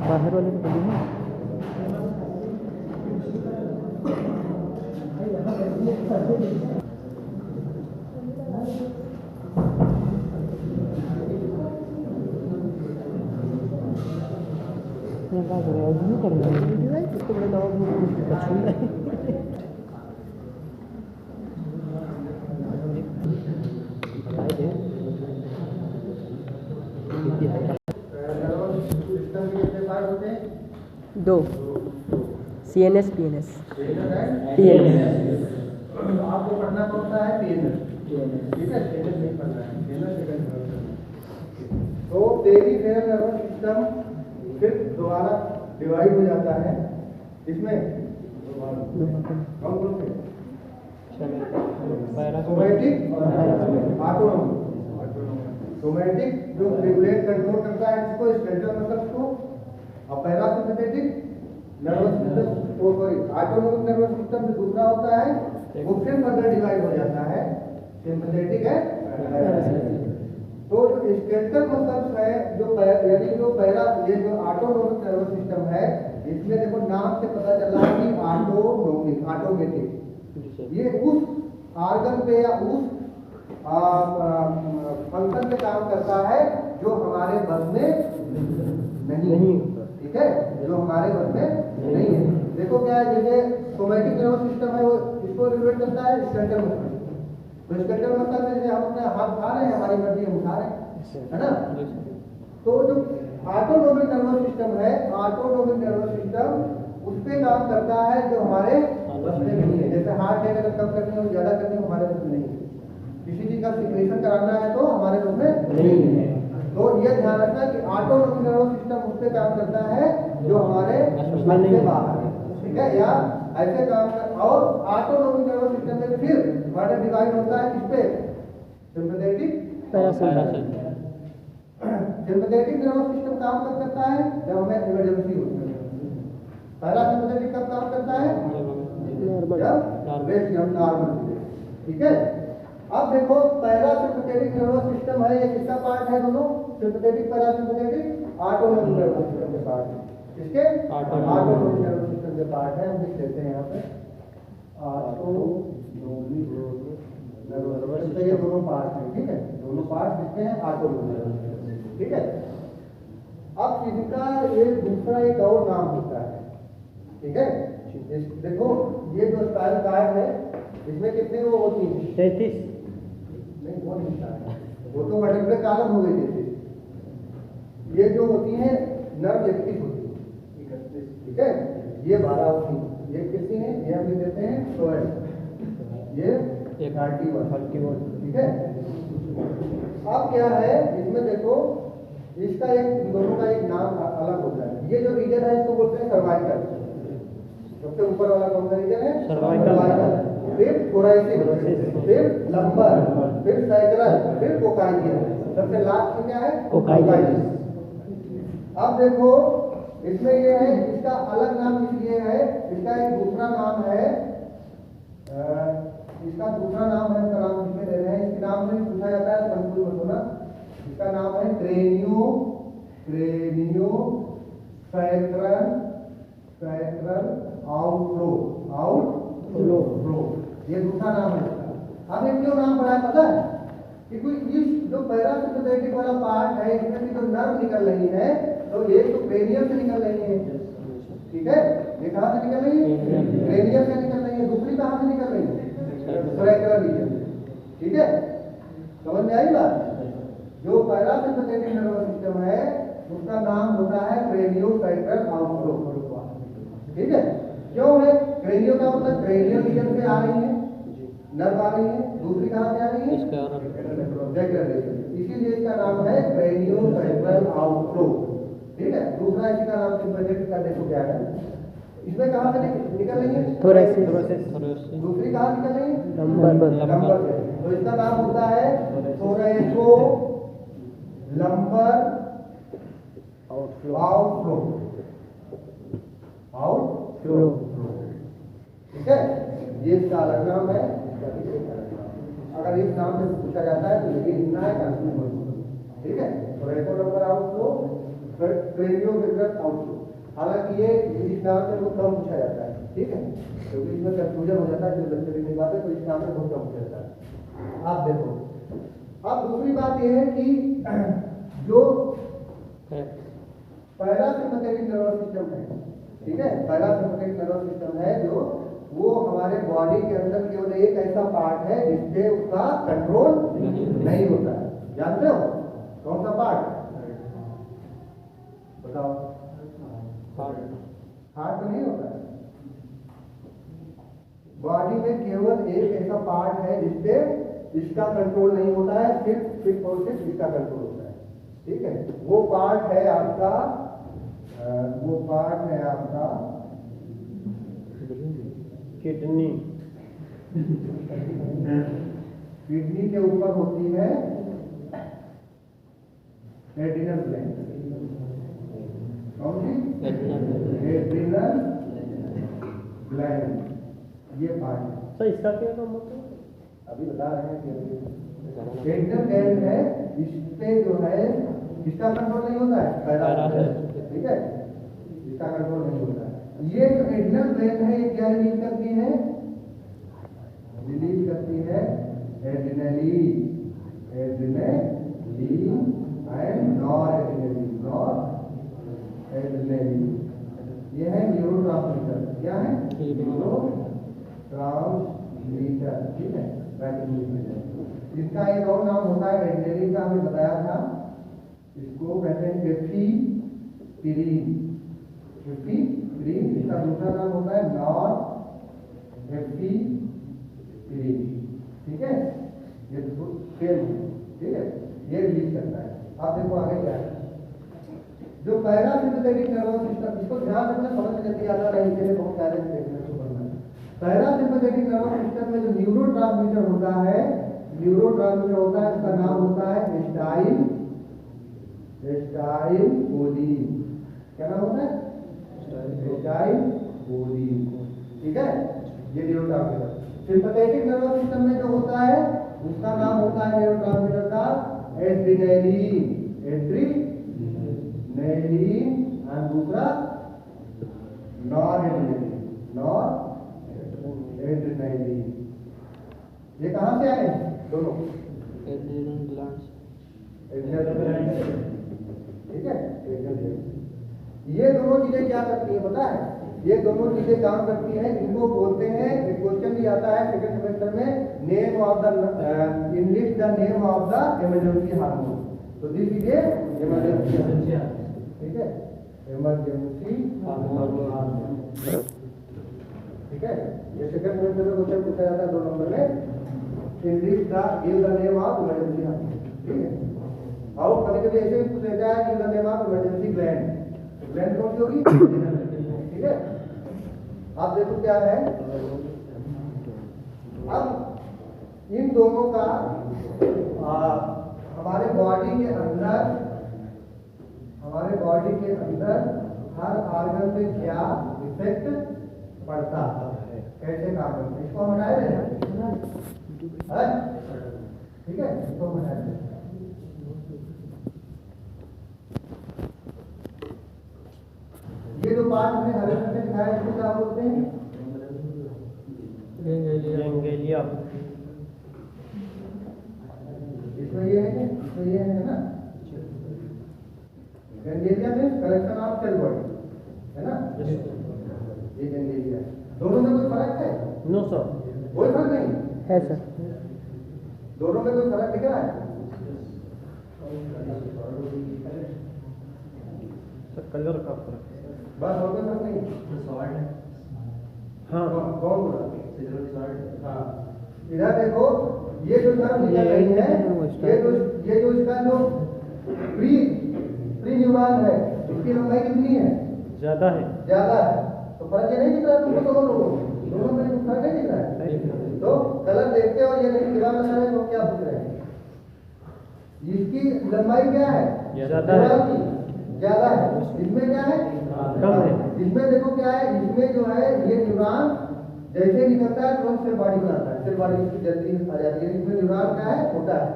बाहर वाले को बोलिए ना। क्या कर रहे हो? नहीं कर रहे हो तो बड़े लोग दो CNS PNS आपको पढ़ना पड़ता है PNS, ठीक है। PNS नहीं पढ़ना है, PNS सेकंड। तो पेरिफेरल नर्वस सिस्टम फिर दोबारा डिवाइड हो जाता है इसमें कौन कौन से? सोमैटिक और ऑटोनोमिक। सोमैटिक जो रेगुलेट कंट्रोल करता है इसको, स्केलेटल मसल्स को, और पैरासिम्पैथेटिक नर्वस सिस्टम को, ऑटोनोमिक नर्वस सिस्टम जो दूसरा होता है वो फिर फर्दर डिवाइड हो जाता है, सिंपैथेटिक है। तो जो स्केलेटल मसल्स है जो यानी जो ये जो ऑटोनोमिक नर्वस सिस्टम है, इसमें देखो नाम से पता चल रहा है कि ऑटोनोमिक, ऑटोमेटिक, ये उस ऑर्गन पे या उस फंक्शन पे काम करता है जो हमारे बस में नहीं, ठीक है, जो हमारे बस में नहीं है। देखो क्या है, जैसे सोमैटिक नर्वस सिस्टम है वो इसको रिलेट करता है स्केलेटल मसल। तो स्केलेटल मसल में जैसे हम अपने हाथ उठा रहे हैं, हमारी मर्जी हम उठा रहे हैं, है ना। तो जो ऑटोनोमिक नर्वस सिस्टम है, ऑटोनोमिक नर्वस सिस्टम उस पे काम करता है जो हमारे बस में नहीं है। जैसे हार्ट रेट अगर कम करनी हो, ज्यादा करनी हो, हमारे बस में नहीं है। किसी चीज का सिक्रेशन कराना है तो हमारे बस में नहीं है। तो ये ध्यान रखना कि ऑटोनोमिक नर्वस सिस्टम उस पे काम करता है जो हमारे बस से बाहर है, ठीक है, या ऐसे काम कर। और ऑटोनोमिक नर्वस सिस्टम में फिर फर्दर डिवाइड होता है किस पे? Sympathetic, parasympathetic. Sympathetic nervous system काम कब करता है? जब हमें इमरजेंसी होती है। पैरासिम्पैथेटिक कब काम करता है? जब नॉर्मल, ठीक है। अब देखो पैरासिम्पैथेटिक नर्वस सिस्टम है, ये किसका पार्ट है? दोनों sympathetic parasympathetic autonomic nervous system के पार्ट है। किसके? ऑटोनोमिक नर्वस सिस्टम के पार्ट है। हम लिख लेते हैं यहाँ पे ऑटोनोमिक नर्वस सिस्टम, ये दोनों पार्ट हैं, ठीक है, दोनों पार्ट लिखते हैं ऑटोनोमिक नर्वस सिस्टम, ठीक है। अब इसका ये दूसरा एक और नाम होता है, ठीक है। देखो ये जो स्पाइनल कॉर्ड है इसमें कितने वो होती है? 33। नहीं वो नहीं है, वो तो वर्टिब्रल कॉलम हो गई थी। ये जो होती है नर्व 31 होती है, 31, ठीक है। ये 12 होती है, ये कितनी है? ये हम लिख देते हैं 12, ये 31, ठीक है। अब क्या है इसमें देखो, इसका एक दोनों का एक नाम अलग होता है। ये जो रीजन है इसको बोलते हैं सर्वाइकल। सबसे ऊपर वाला कौन सा रीजन है? सर्वाइकल। फिर थोरैसिक, फिर लंबर, फिर सैक्रल, फिर कोकाइडियल, सबसे लास्ट में क्या है? कोकाइडियल। अब देखो इसमें ये है, इसका अलग नाम इसलिए है, इसका एक दूसरा नाम है, इसका दूसरा नाम है, इसका नाम इसमें दे रहे हैं, इसके नाम से पूछा जाता है, कंफ्यूज मत होना। इसका नाम है क्रेनियो सैक्रल आउटफ्लो, ये दूसरा नाम है इसका। अब ये क्यों नाम पड़ा है पता है? क्योंकि इस जो पैरासिम्पैथेटिक वाला पार्ट है इसमें भी जो नर्व निकल रही है, तो एक तो क्रेनियम से निकल रही है, ठीक है, ये कहाँ से निकल रही है? क्रेनियम से निकल रही है। दूसरी कहाँ से निकल रही है? सैक्रल रीजन, ठीक है। समझ में आई बात? जो पैरासिम्पैथेटिक नर्वस सिस्टम है उसका नाम होता है क्रेनियो सैक्रल आउटफ्लो, ठीक है। क्यों है? क्रेनियो का मतलब क्रेनियल रीजन से आ रही है नर्व आ रही है, दूसरी कहाँ से आ रही है? सैक्रल रीजन, इसीलिए इसका नाम है क्रेनियो सैक्रल आउटफ्लो, ठीक है। दूसरा इसका नाम सिंपैथेटिक का देखो क्या है, इसमें कहाँ से निकल रही है? थोरैसिक। दूसरी कहाँ निकल रही है? लंबर से। तो इसका नाम होता है थोरैको लंबर आउटफ्लो, ठीक है। ये इसका अलग नाम है। अगर इस नाम से पूछा जाता है तो यही लिखना है, ठीक है। Thoraco lumbar outflow craniovascular outflow. हालांकि ये इस नाम से बहुत कम पूछा जाता है, ठीक है, क्योंकि इसमें कंफ्यूजन हो जाता है, जो बच्चे भी नहीं पाते, तो इस नाम से बहुत कम पूछा जाता है। आप देखो, अब दूसरी बात यह है कि जो पैरासिम्पैथेटिक नर्वस सिस्टम है, ठीक है, पैरासिम्पैथेटिक नर्वस सिस्टम है जो, वो हमारे बॉडी के अंदर केवल एक ऐसा पार्ट है जिससे उसका कंट्रोल नहीं होता है। जानते हो कौन सा पार्ट? बताओ। हार्ट तो नहीं होता है। बॉडी में केवल एक ऐसा पार्ट है जिससे इसका कंट्रोल नहीं होता है, सिर्फ और सिर्फ इसका कंट्रोल होता है, ठीक है। वो पार्ट है आपका किडनी। किडनी के ऊपर होती है एड्रिनल ग्लैंड। कौन सी? एड्रिनल ग्लैंड, ये पार्ट है। सर इसका क्या काम होता है? अभी बता रहे हैं कि एड्रिनल ग्लैंड है, इस पे जो है इसका कंट्रोल नहीं होता है, ठीक है, इसका कंट्रोल नहीं होता है। ये जो एड्रिनल ग्लैंड है, ये क्या रिलीज करती है? रिलीज करती है एड्रिनलिन एंड नॉरएड्रिनलिन। ये है न्यूरोट्रांसमीटर। क्या है? न्यूरोट्रांसमीटर, ठीक है। इसका एक और नाम होता है एड्रिनलिन का, हमें बताया था, इसको कहते हैं एफिप्रिन। इसका दूसरा नाम होता है नॉरएड्रिनलिन, ठीक है। ये सेम, ठीक है, ये रिलीज करता है। आप देखो आगे क्या है, जो पैरासिम्पैथेटिक नर्वस सिस्टम, इसको ध्यान रखना, समझ में जल्दी आता नहीं, इसलिए बहुत सारे देखने को पड़ना है। पैरासिम्पैथेटिक नर्वस सिस्टम में जो न्यूरोट्रांसमीटर होता है, उसका नाम होता है एसिटाइलकोलिन। क्या नाम होता है? एसिटाइलकोलिन, ठीक है। ये न्यूरोट्रांसमीटर। सिंपैथेटिक नर्वस सिस्टम में जो होता है उसका नाम होता है न्यूरोट्रांसमीटर का एड्रिनलिन, और दूसरा नॉरएड्रिनलिन। ये कहां से आए दोनों? एड्रिनल ग्लैंड, ठीक है। ये दोनों चीजें क्या करती है पता है? ये दोनों चीजें काम करती हैं, इनको बोलते हैं, एक क्वेश्चन भी आता है सेकंड सेमेस्टर में, name of the English the name of the emergency hormone. तो दिस इज ए इमरजेंसी, ठीक है, इमरजेंसी हार्मोन, ठीक है। ये सेकंड सेमेस्टर में क्वेश्चन पूछा जाता है 2 नंबर में, English the give the name of emergency hormone, ठीक है। और कभी कभी ऐसे भी पूछा जाता है give the name of emergency gland. Gland कौन सी होगी? ठीक है। आप देखो क्या है, अब इन दोनों का हमारे बॉडी के अंदर हर ऑर्गन पे क्या इफेक्ट पड़ता है, कैसे काम करते हैं, इसको हम हटाए दें, ठीक है, इसको हम हटाए दें। ये जो पार्ट हमने हरे रंग में दिखाया इसको क्या बोलते हैं? गैंग्लिया। इसमें ये है ना, गैंग्लिया में कलेक्शन ऑफ सेल बॉडी है ना, ये गैंग्लिया। दोनों में कोई फर्क है? नो सर, कोई फर्क नहीं है सर। दोनों में कोई फर्क दिख रहा है? सर कलर का फर्क, बस और कोई फर्क नहीं। हाँ कौन बोला? हाँ, इधर देखो, ये जो टर्म निकल रही है, ये जो इसका जो प्री न्यूरॉन है, इसकी लंबाई कितनी है? ज्यादा है। तो फर्क ये नहीं दिख रहा तुमको? दोनों में फर्क नहीं दिख रहा है? तो कलर देखते हो, ये नहीं दिखा रहा है, तो क्या पूछ रहे हैं? इसकी लंबाई क्या है? ज्यादा है। इसमें क्या है? कम है। इसमें देखो क्या है, इसमें जो है ये न्यूरॉन जैसे निकलता है तुरंत सेल बॉडी बनाता है, सेल बॉडी जल्दी आ जाती है। इसमें न्यूरॉन क्या है? छोटा है।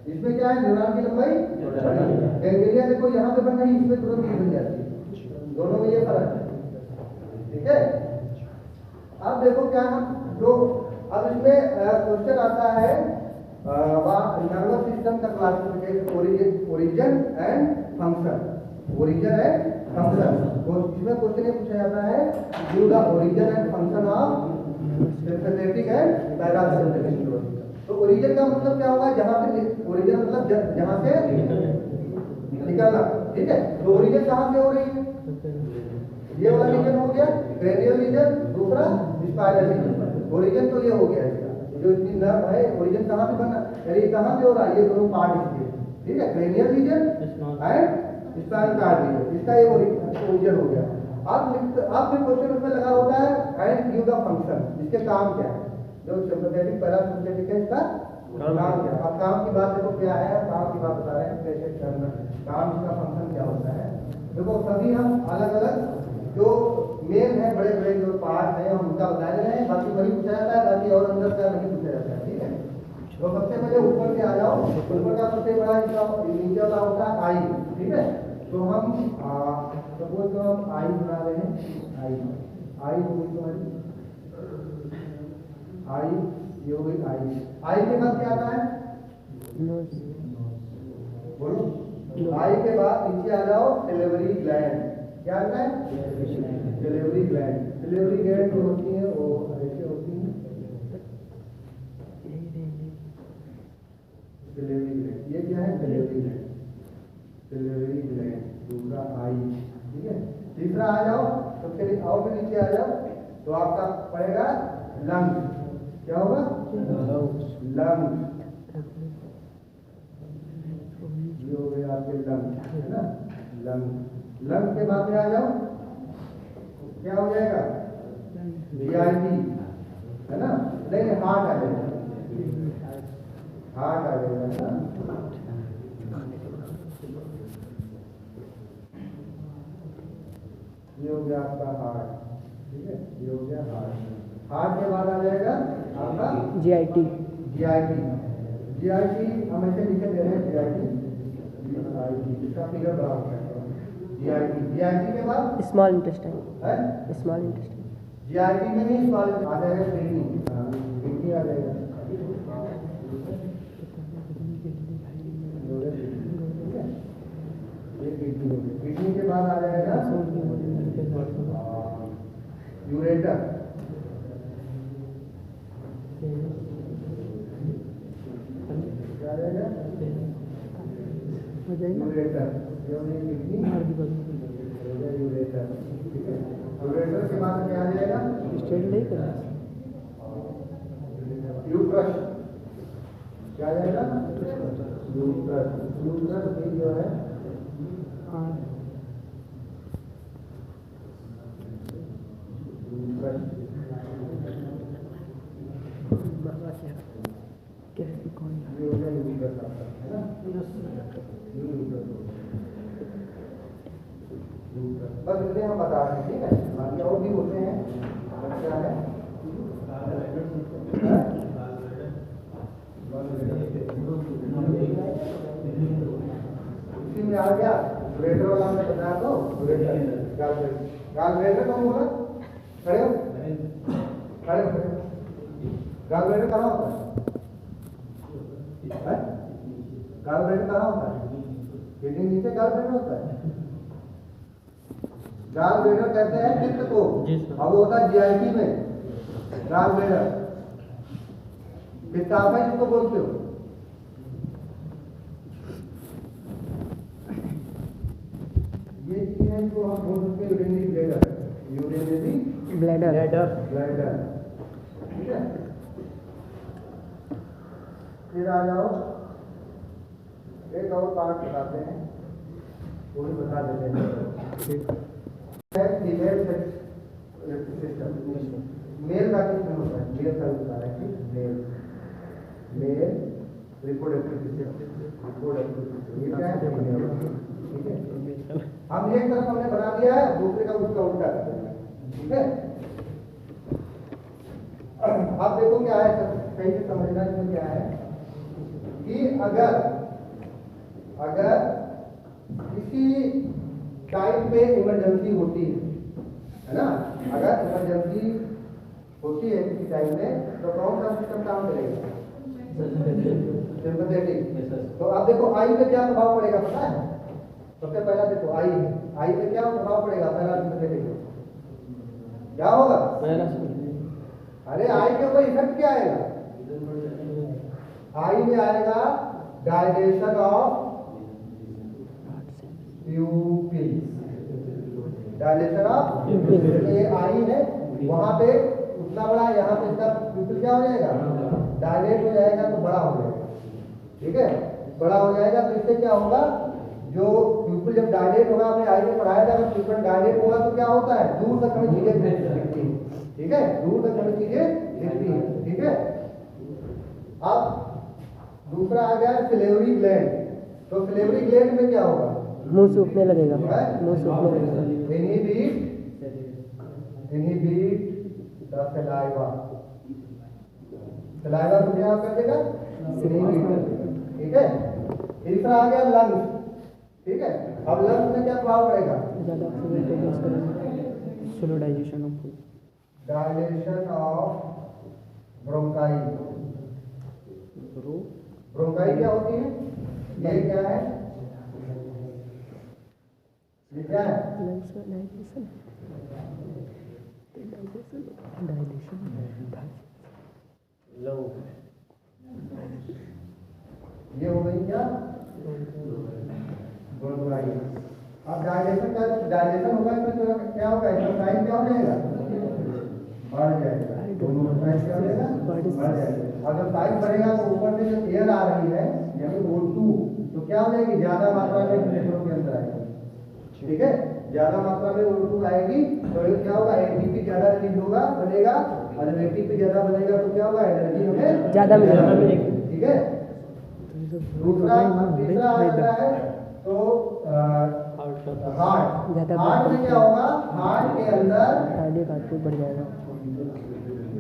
इसमें क्या है, न्यूरॉन की लंबाई बड़ी है। गैंग्लिया देखो यहाँ पे बन रही, इसमें तुरंत ही बन जाती है, दोनों में ये फर्क है। ठीक है, अब देखो क्या हम जो अब इसमें क्वेश्चन आता है नर्वस सिस्टम का classification, origin and function, origin and function. तो इसमें क्वेश्चन ये पूछा जाता है, give the origin and function of sympathetic and parasympathetic neuron. तो ओरिजिन का मतलब क्या होगा, जहां से ओरिजिन मतलब जहां से निकलना। ठीक है, तो ओरिजिन कहां से हो रही है, ये वाला रीजन हो गया क्रेनियल रीजन, दूसरा स्पाइनल रीजन। ओरिजिन तो ये हो गया इसका, जो इतनी नर्व है, ओरिजिन कहां से बना, यानी कहां से हो रहा है, ये दोनों पार्ट इसके। ठीक है, cranial region and spinal cord region, इसका ये ओरिजिन हो गया। अब फिर क्वेश्चन उसमें लगा होता है एंड गिव द फंक्शन, इसके काम क्या है, जो सिंपैथेटिक पैरासिम्पैथेटिक है, इसका काम क्या है। अब काम की बात देखो क्या है, काम की बात बता रहे हैं कैसे करना, काम इसका फंक्शन क्या होता है। देखो सभी हम अलग अलग जो मेन है, बड़े बड़े जो पार्ट है हम उनका बता रहे हैं, बाकी वही पूछा जाता है, बाकी और अंदर का नहीं पूछा जाता है। ठीक है, तो सबसे पहले ऊपर से आ जाओ, ऊपर का सबसे बड़ा इसका नीचे वाला होता है आई। ठीक है, तो हम सपोज तो हम आई बना रहे हैं, आई होगी तुम्हारी, आई ये हो गई आई के बाद क्या आता है, बोलो, आई के बाद नीचे आ जाओ सिलेवरी ग्लैंड, क्या आता है, सिलेवरी ग्लैंड। सिलेवरी ग्लैंड जो होती है वो ऐसे होती है, सिलेवरी ग्लैंड, ये क्या है, सिलेवरी ग्लैंड, सिलेवरी ग्लैंड, दूसरा आई। ठीक है, तीसरा आ जाओ, सबसे और भी नीचे आ जाओ, तो आपका पड़ेगा लंग, क्या होगा, लंग, ये हो गया आपके लंग, है ना, लंग। लंग के बाद में आ जाओ, क्या हो जाएगा, जीआईटी, है ना, नहीं हार्ट आ जाएगा, हार्ट आ जाएगा, है ना। ये हो गया आपका हार्ट। ठीक है, ये हो गया हार्ट। हार्ट के बाद आ जाएगा आपका जीआईटी, जीआईटी, जीआईटी हम ऐसे लिखे दे रहे हैं, जीआईटी, इसका फिगर बड़ा होता है, जीआईटी। जीआईटी के बाद स्मॉल इंटेस्टाइन है, स्मॉल इंटेस्टाइन, जीआईटी में भी स्मॉल आ जाएगा, किडनी, किडनी आ जाएगा, ये किडनी हो गई। किडनी के बाद आ जाएगा यूरेटर, क्या आ जाएगा, यूरेटर, जो नहीं किडनी यूरेटर। ठीक है, यूरेटर के बाद क्या आ जाएगा, स्ट्रेट नहीं करना, यूट्रस, क्या आ जाएगा, यूट्रस। यूट्रस भी जो है बस इतने हम बता रहे हैं। ठीक है, बाकी और भी होते हैं, क्या है, इसी में आ गया यूरेटर वाला, हमने बताया तो गालब्लैडर कौन बोला, खड़े हो, खड़े हो, गालब्लैडर कहाँ होता है, गालब्लैडर कहाँ होता है, किडनी नीचे गालब्लैडर होता है। गालब्लैडर कहते हैं पित्त को, और वो होता है जीआईटी में गालब्लैडर, पित्ताशय जिसको बोलते हो। ये चीज है जो हम बोल सकते हैं urinary bladder, urinary bladder, bladder. ठीक है, फिर आ जाओ, एक और पार्ट बताते हैं, वो भी बता देते हैं। फीमेल सिस्टम, मेल का किसमें होता है, मेल का बता रहे हैं, male, male reproductive system, reproductive system, ये क्या है, ठीक है। हम एक तरफ हमने बना दिया है, दूसरे का उसका उल्टा करते हैं। ठीक है, आप देखो क्या है, सही से समझना इसमें क्या है। कि अगर किसी टाइम पे इमरजेंसी होती है ना, अगर इमरजेंसी होती है किसी टाइम में, तो कौन सा सिस्टम काम करेगा? सिंपैथेटिक। तो अब देखो आई पे क्या प्रभाव पड़ेगा पता है? सबसे पहला देखो आई पे क्या प्रभाव पड़ेगा? पहला सिंपैथेटिक क्या होगा? अरे आई के ऊपर इफेक्ट क्या आएगा? आई में आएगा dilation of pupils, dilation of ये आई है, वहां पे उतना बड़ा, यहाँ पे इसका प्यूपिल क्या हो जाएगा? डायलेट हो जाएगा, तो बड़ा हो जाएगा। ठीक है, बड़ा हो जाएगा, तो इससे क्या होगा? जो प्यूपिल जब डायलेट होगा, आपने आई में पढ़ाया था, अगर प्यूपिल डायलेट होगा तो क्या होता है? दूर तक हमें चीजें दिखती हैं। ठीक है, दूर तक हमें चीजें दिखती हैं। ठीक है, अब दूसरा आ गया सिलेवरी ग्लैंड। तो सिलेवरी ग्लैंड में क्या होगा? मुंह सूखने लगेगा, मुंह सूखने लगेगा। इनहिबिट द सलाइवा, सलाइवा को क्या कर देगा? ठीक है, तीसरा आ गया लंग्स। ठीक है, अब लंग्स में क्या प्रभाव पड़ेगा? ज़्यादा ऑक्सीजन प्रोड्यूस करेगा, slow digestion of food, dilation of bronchi. Bronchi क्या होती है? ये क्या है? ये क्या है? लंग्स का डाइजेशन, ये हो गई क्या? ब्रोंकाई। अब डायलेशन का डायलेशन होगा, इसमें तो क्या होगा? इसका साइज क्या हो जाएगा? बढ़ जाएगा। दोनों साइज क्या हो जाएगा? बढ़ जाएगा। अगर साइज बढ़ेगा तो ऊपर से जो एयर आ रही है यानी O2, तो क्या हो जाएगी? ज्यादा मात्रा में फेफड़ों के अंदर आएगी। ठीक है, ज्यादा मात्रा में O2 आएगी, तो ये क्या होगा? एटीपी ज्यादा रिलीज होगा, बनेगा, और जब एटीपी ज्यादा बनेगा तो क्या होगा? एनर्जी हमें ज्यादा मिलेगी। ठीक है, दूसरा तीसरा आता है तो हार्ट में क्या होगा? हार्ट के अंदर कार्डियक आउटपुट बढ़ जाएगा,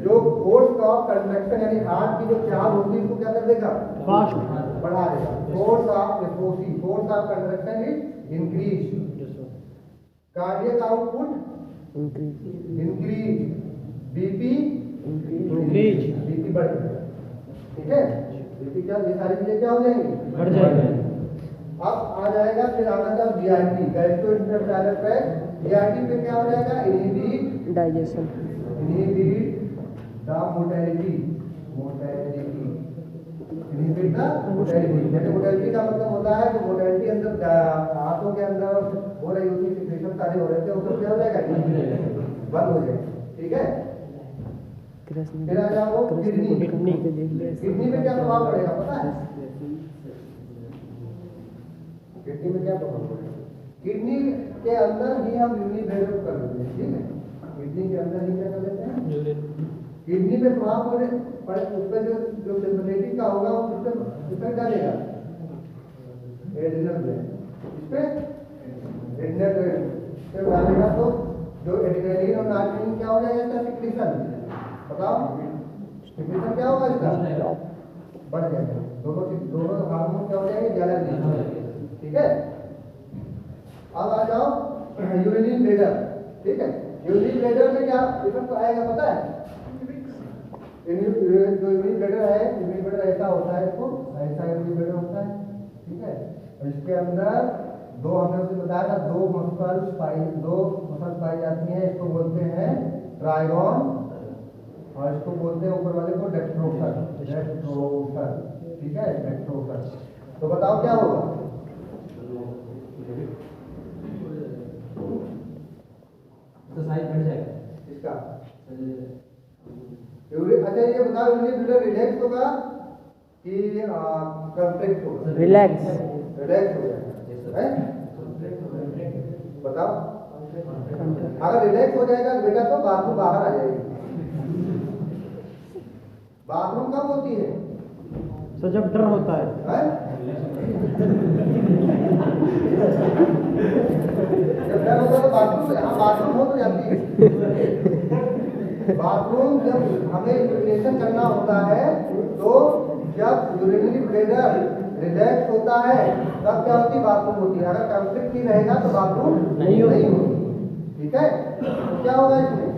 जो फोर्स ऑफ कंट्रैक्शन यानी हार्ट की जो चाल होती है उसको क्या कर देगा? फास्ट बढ़ा देगा। Force of FOC, force of contraction is increase, cardiac output increase, BP increase, BP बढ़ जाएगा। ठीक है, बीपी क्या, ये सारी चीजें क्या हो जाएंगी? बढ़ जाएगा। अब आ जाएगा फिर आना था जीआईटी, गैस्ट्रोइंटेस्टाइनल ट्रैक्ट। जीआईटी पे क्या हो जाएगा? Inhibit digestion, inhibit the motility, inhibit the motility. जैसे मोटिलिटी का मतलब होता है जो मोटिलिटी अंदर हाथों के अंदर हो रही होती है, सिक्रेशन सारे हो रहे थे, वो सब क्या हो जाएगा? बंद हो जाएगा। ठीक है, फिर आ जाओ किडनी। किडनी में क्या प्रभाव पड़ेगा पता है? किडनी में क्या प्रभाव पड़ेगा? किडनी के अंदर ही हम यूरिन डेवलप कर लेते हैं। ठीक है, किडनी के अंदर ही क्या कर लेते हैं? किडनी पे प्रभाव पड़े उस पर जो सिंपैथेटिक का होगा वो किसपे डालेगा? एड्रिनल ग्लैंड, इस पे एड्रिनल ग्लैंड पे डालेगा, तो जो एड्रेनलिन और नॉर्टेलिन क्या हो जाएगा? इसका सिक्रेशन बताओ, सिक्रेशन क्या होगा? इसका बढ़ जाएगा। दोनों हार्मोन क्या हो जाएंगे? ज्यादा रिलीज हो जाएंगे। ठीक है, अब आ जाओ यूरिन ब्लैडर। ठीक है, यूरिन ब्लैडर में क्या इफेक्ट आएगा पता है? जो यूरिन ब्लैडर है, यूरिन ब्लैडर ऐसा होता है, इसको ऐसा यूरिन ब्लैडर होता है। ठीक है, और इसके अंदर दो, हमने उसे बताया था, दो मसल्स पाई जाती हैं। इसको बोलते हैं ट्राइगोन और इसको बोलते हैं ऊपर वाले को डेक्स्ट्रोसन। ठीक है, डेक्स्ट्रोसन। तो बताओ क्या होगा? तो साइज बढ़ जाएगा इसका। अच्छा ये बताओ, यूरिन ब्लैडर रिलैक्स होगा कि कंट्रैक्ट होगा? रिलैक्स हो जाएगा। बताओ, अगर रिलैक्स हो जाएगा बेटा तो बाथरूम बाहर आ जाएगी। बाथरूम कब होती है? तो जब डर होता है। जब डर होता है तो बाथरूम, हाँ बाथरूम हो तो जाती है। बाथरूम जब हमें यूरिनेशन करना होता है तो जब यूरिनरी ब्लैडर रिलैक्स होता है तब क्या होती है, बाथरूम होती है। अगर कंफ्लिक्ट नहीं रहेगा तो बाथरूम नहीं होती। होगी। ठीक है, तो क्या होगा इसमें,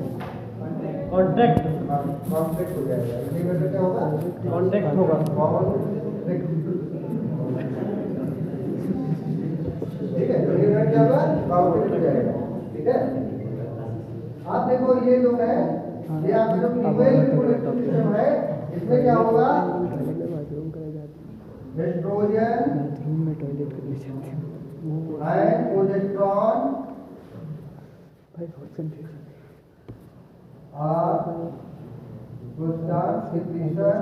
कॉन्ट्रैक्ट कॉन्फ्लिक्ट हो जाएगा। यूरिनरी क्या होगा, कॉन्ट्रैक्ट होगा। ठीक है, यूरिनरी क्या होगा, कॉन्फ्लिक्ट हो जाएगा। ठीक है, आप देखो ये जो है, ये आपका जो फीमेल रिप्रोडक्टिव सिस्टम है, इसमें क्या होगा, बाथरूम करा जाती एस्ट्रोजन बाथरूम में टॉयलेट करने जाती हूँ एंड प्रोजेस्टेरॉन भाई बहुत कंफ्यूजन और प्रोस्टाट सिक्रीशन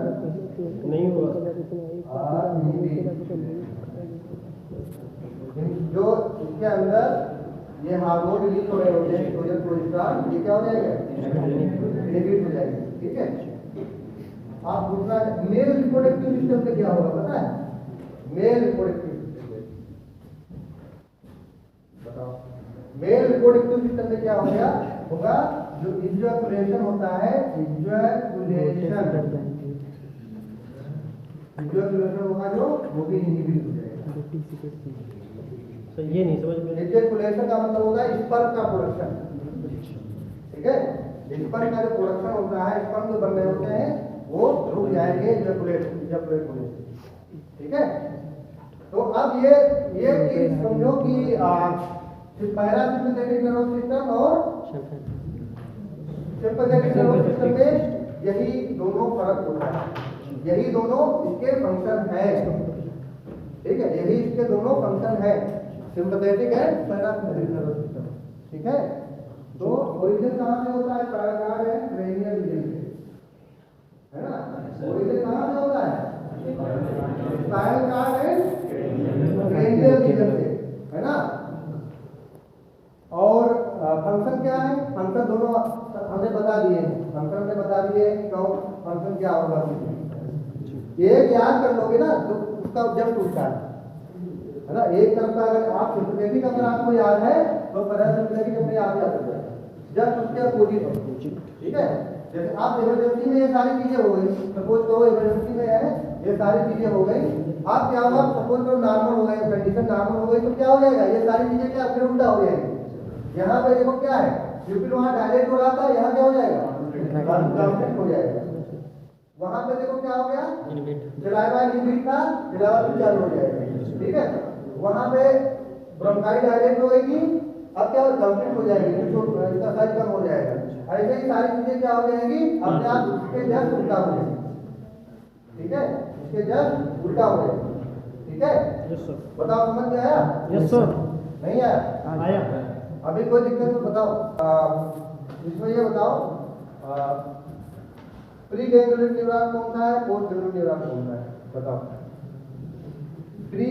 नहीं हुआ। जो इसके अंदर ये हार्मोन रिलीज हो रहे होते हैं, एस्ट्रोजन प्रोजेस्टेरॉन, ये क्या हो जाएगा, इनहिबिट हो जाएगा। ठीक है, आप दूसरा मेल रिप्रोडक्टिव सिस्टम में क्या होगा पता है, मेल रिप्रोडक्टिव सिस्टम बताओ, मेल रिप्रोडक्टिव सिस्टम में क्या होगा, जो इजैकुलेशन होता है, इजैकुलेशन होगा जो, वो भी इनहिबिट हो जाएगा। तो ये नहीं समझ में। इजैकुलेशन का मतलब होता है स्पर्म का प्रोडक्शन। ठीक है, स्पर्म का जो प्रोडक्शन होता है, स्पर्म जो बन रहे होते हैं वो रुक जाएंगे इजैकुलेट होने से। ठीक है, तो अब ये चीज समझो कि पैरासिम्पैथेटिक नर्वस सिस्टम और सिंपैथेटिक नर्वस सिस्टम में यही दोनों फर्क होता है, यही दोनों इसके फंक्शन है। ठीक है, यही इसके दोनों फंक्शन है, सिंपैथेटिक है पैरासिम्पैथेटिक नर्वस सिस्टम। ठीक है, तो ओरिजिन कहाँ से होता है, पैराकार्ड है क्रेनियल रीजन से, है ना। ओरिजिन कहाँ से होता है, स्पाइनल कॉर्ड है क्रेनियल रीजन से, है ना। और फंक्शन क्या है, फंक्शन दोनों हमने बता दिए हैं, फंक्शन हमने बता दिए हैं कि कौन फंक्शन क्या होगा। एक याद कर लोगे ना तो उसका जब टूटता है ना, एक तरफ का अगर आप सिंपैथेटिक अगर आपको याद है तो पैरासिम्पैथेटिक अपने आप याद हो जाएगा जब उसके अपोजिट हो। ठीक है, जैसे आप इमरजेंसी में ये सारी चीजें हो गई, सपोज करो इमरजेंसी में है, ये सारी चीजें हो गई, आप क्या होगा, सपोज करो नॉर्मल हो गए, कंडीशन नॉर्मल हो गई, तो क्या हो जाएगा, ये सारी चीजें क्या फिर उल्टा हो जाएगी। यहाँ पे देखो क्या है, क्योंकि वहाँ डायलेट हो रहा था, यहाँ क्या हो जाएगा, कॉन्फ्लिक्ट हो जाएगा। वहाँ पे देखो क्या हो गया, सलाइवा इनहिबिट था, सलाइवा भी चालू हो जाएगा। ठीक है, वहाँ पे ब्रोंकाई डायलेट हो गई थी, अब क्या कॉन्फ्लिक्ट हो जाएगी, इसका साइज कम हो जाएगा। ऐसे ही सारी चीजें क्या हो जाएंगी, अपने आप इसके जस्ट उल्टा हो जाएगी। ठीक है, इसके जस्ट उल्टा हो जाएगी। ठीक है, यस सर। बताओ समझ में आया, यस सर। नहीं आया, आया। अभी कोई दिक्कत तो बताओ। इसमें ये बताओ प्री गैंग्लियन न्यूरॉन कौन सा है, पोस्ट गैंग्लियन न्यूरॉन कौन सा है, बताओ। प्री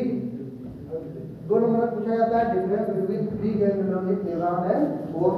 2 नंबर में पूछा जाता है difference between pre ganglion neuron and post